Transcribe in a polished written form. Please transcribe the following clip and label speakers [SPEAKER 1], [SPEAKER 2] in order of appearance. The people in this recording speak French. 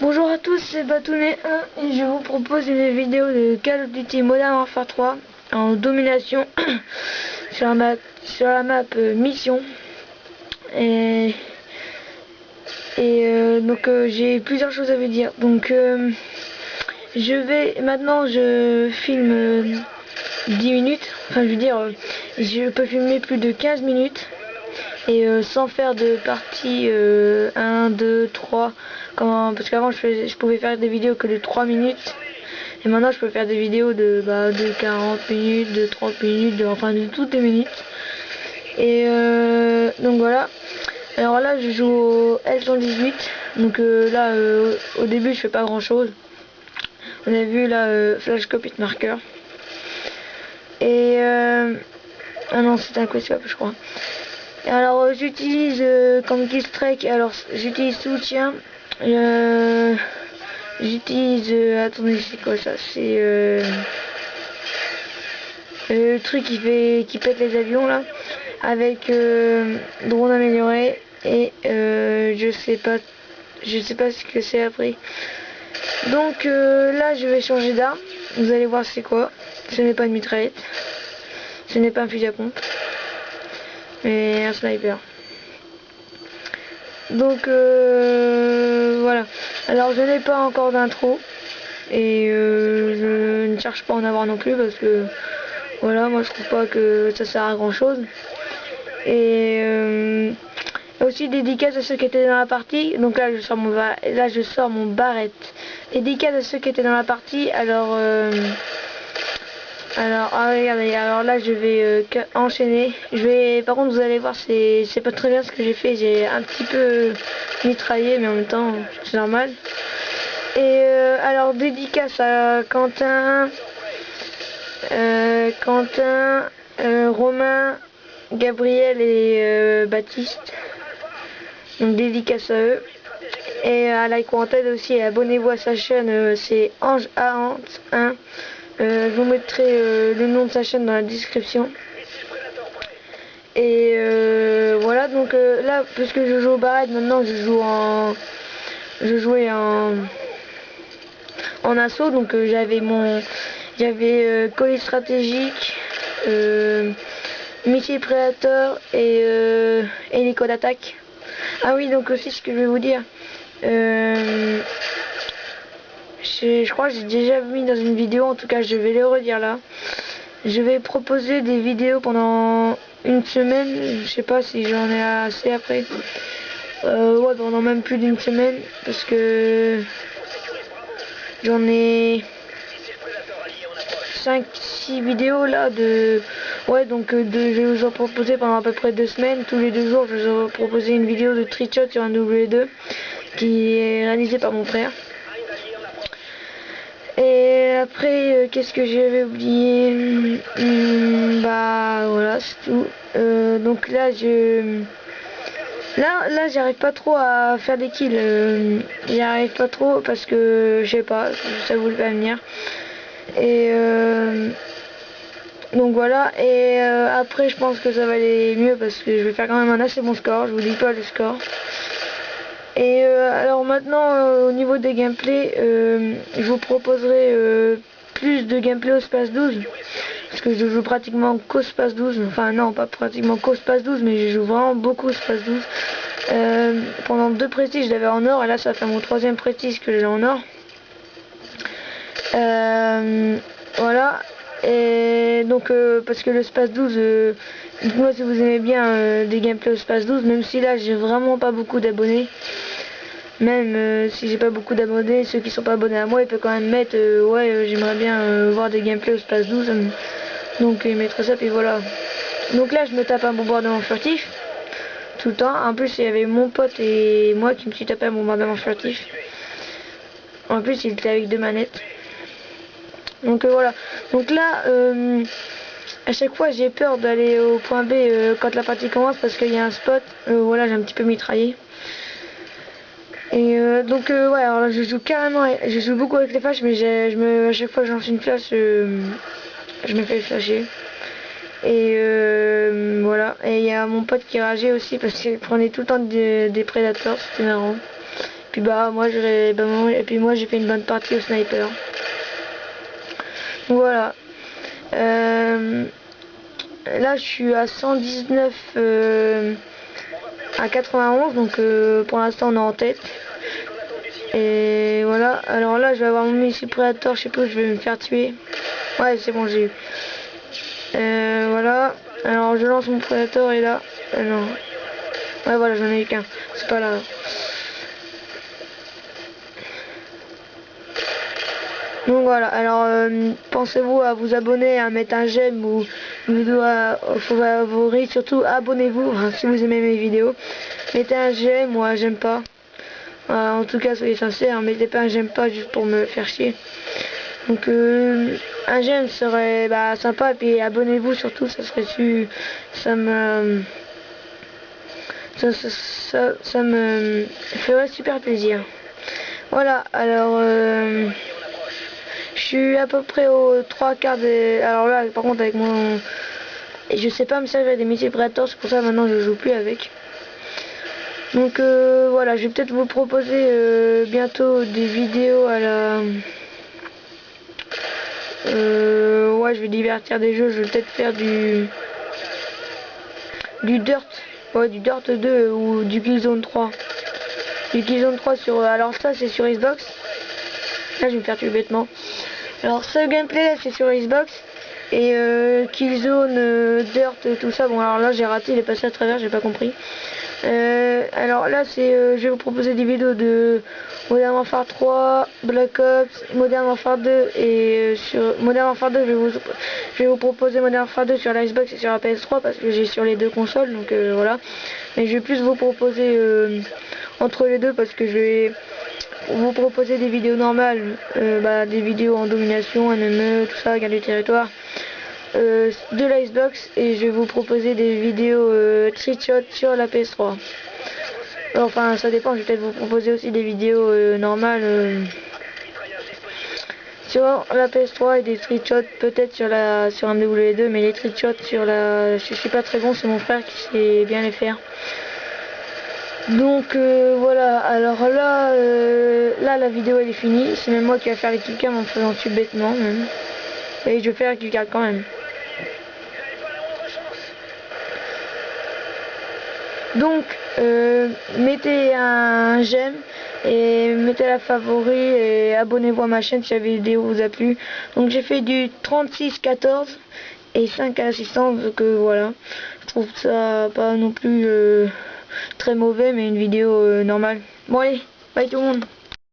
[SPEAKER 1] Bonjour à tous, c'est Batounet1 et je vous propose une vidéo de Call of Duty Modern Warfare 3 en domination sur la map mission. Et donc j'ai plusieurs choses à vous dire. Donc je filme 10 minutes, enfin je veux dire je peux filmer plus de 15 minutes. Et sans faire de partie 1, 2, 3, parce qu'avant je pouvais faire des vidéos que de 3 minutes. Et maintenant je peux faire des vidéos de 40 minutes, de 30 minutes, enfin de toutes les minutes. Et donc voilà. Alors là je joue au L118. Donc là au début je fais pas grand chose. On a vu là Flash Copy Marker. Et ah non, c'est un quick-up je crois. Alors j'utilise comme kill strike, alors j'utilise soutien, j'utilise attendez, c'est quoi ça, c'est le truc qui pète les avions là, avec drone amélioré, et je sais pas ce que c'est après. Donc là je vais changer d'arme, vous allez voir c'est quoi. Ce n'est pas une mitraillette, ce n'est pas un fusil à pompe, mais un sniper. Donc voilà. Alors je n'ai pas encore d'intro et je ne cherche pas à en avoir non plus parce que voilà, moi je trouve pas que ça sert à grand chose. Et aussi dédicace à ceux qui étaient dans la partie. Donc là je sors mon barrette. Dédicace à ceux qui étaient dans la partie. Alors regardez, alors là je vais enchaîner. Par contre vous allez voir, c'est pas très bien ce que j'ai fait. J'ai un petit peu mitraillé, mais en même temps c'est normal. Et alors dédicace à Quentin, Romain, Gabriel et Baptiste. Donc dédicace à eux. Et à Like Wanted aussi, et abonnez-vous à sa chaîne, c'est Ange Ahant 1. Je vous mettrai le nom de sa chaîne dans la description. Et voilà, donc là, puisque je joue au barrette, maintenant je jouais en assaut. Donc j'avais colis stratégique, missile prédateur et hélico d'attaque. Ah oui, donc aussi ce que je vais vous dire, je crois que j'ai déjà mis dans une vidéo, en tout cas je vais le redire là. Je vais proposer des vidéos pendant une semaine, je sais pas si j'en ai assez après. Ouais, pendant même plus d'une semaine, parce que j'en ai 5-6 vidéos là ouais, donc je vais vous en proposer pendant à peu près 2 semaines. Tous les 2 jours je vais vous proposer une vidéo de trickshot sur un W2 qui est réalisée par mon frère. Et après qu'est-ce que j'avais oublié, bah voilà, c'est tout. Donc là j'arrive pas trop à faire des kills, j'y arrive pas trop parce que je sais pas, ça voulait pas venir. Et donc voilà, et après je pense que ça va aller mieux parce que je vais faire quand même un assez bon score, je vous dis pas le score. Et alors maintenant au niveau des gameplays, je vous proposerai plus de gameplay au Space 12, parce que je joue pratiquement qu'au Space 12, enfin non, pas pratiquement qu'au Space 12, mais je joue vraiment beaucoup au Space 12. Pendant 2 prestiges je l'avais en or, et là ça fait mon 3e prestige que j'ai en or. Voilà, et donc parce que le Space 12, dites-moi si vous aimez bien des gameplays au Space 12, même si là j'ai vraiment pas beaucoup d'abonnés. Même si j'ai pas beaucoup d'abonnés, ceux qui sont pas abonnés à moi, ils peuvent quand même mettre ouais, j'aimerais bien voir des gameplays au Space 12. Donc ils mettraient ça, puis voilà. Donc là je me tape un bombardement furtif tout le temps. En plus il y avait mon pote et moi qui me suis tapé un bombardement furtif. En plus il était avec 2 manettes. Donc voilà. Donc là à chaque fois j'ai peur d'aller au point B quand la partie commence, parce qu'il y a un spot. Voilà, j'ai un petit peu mitraillé. Et donc ouais, alors là je joue beaucoup avec les flashs, mais à chaque fois que je lance une flash, je me fais flasher. Et voilà, et il y a mon pote qui rageait aussi parce qu'il prenait tout le temps des prédateurs, c'était marrant. Puis bah moi et puis moi j'ai fait une bonne partie au sniper. Donc voilà. Là je suis à 119 à 91, donc pour l'instant on est en tête. Et voilà, alors là je vais avoir mon missile Predator, je sais pas où je vais me faire tuer. Ouais c'est bon, j'ai eu. Voilà, alors je lance mon Predator et là, non. Ouais voilà, j'en ai eu qu'un, c'est pas là. Donc voilà, alors pensez-vous à vous abonner, à mettre un j'aime ou une vidéo au favori, surtout abonnez-vous si vous aimez mes vidéos. Mettez un j'aime ou un j'aime pas. En tout cas soyez sincères, mettez pas un j'aime pas juste pour me faire chier. Donc un j'aime serait sympa, et puis abonnez-vous surtout, ça serait ça me ferait super plaisir. Voilà, alors je suis à peu près aux 3/4 des... Alors là par contre avec mon... je sais pas me servir des missiles Predator, c'est pour ça maintenant je joue plus avec. Donc voilà, je vais peut-être vous proposer bientôt des vidéos à la... ouais, je vais divertir des jeux, je vais peut-être faire du Dirt. Ouais, du Dirt 2 ou du Killzone 3. Du Killzone 3 sur... alors ça c'est sur Xbox. Là je vais me faire tuer bêtement. Alors ce gameplay là c'est sur Xbox. Et Killzone, Dirt, tout ça, bon alors là j'ai raté, il est passé à travers, j'ai pas compris. Alors là c'est, je vais vous proposer des vidéos de Modern Warfare 3, Black Ops, Modern Warfare 2 et sur Modern Warfare 2 je vais vous proposer Modern Warfare 2 sur la Xbox et sur la PS3 parce que j'ai sur les deux consoles, donc voilà. Mais je vais plus vous proposer entre les deux parce que je vais vous proposer des vidéos normales, des vidéos en domination, MME, tout ça, guerre du territoire. De la Xbox, et je vais vous proposer des vidéos trickshot sur la PS3. Enfin ça dépend, je vais peut-être vous proposer aussi des vidéos normales sur la PS3 et des trickshots peut-être sur un MW2, mais les trickshots sur la... je suis pas très bon, c'est mon frère qui sait bien les faire. Donc voilà, alors là, là la vidéo elle est finie, c'est même moi qui vais faire les killcams en faisant tuer bêtement même. Et je vais faire les killcams quand même. Donc mettez un j'aime et mettez la favori et abonnez-vous à ma chaîne si la vidéo vous a plu. Donc j'ai fait du 36-14 et 5 assistants, donc voilà, je trouve ça pas non plus très mauvais, mais une vidéo normale. Bon allez, bye tout le monde.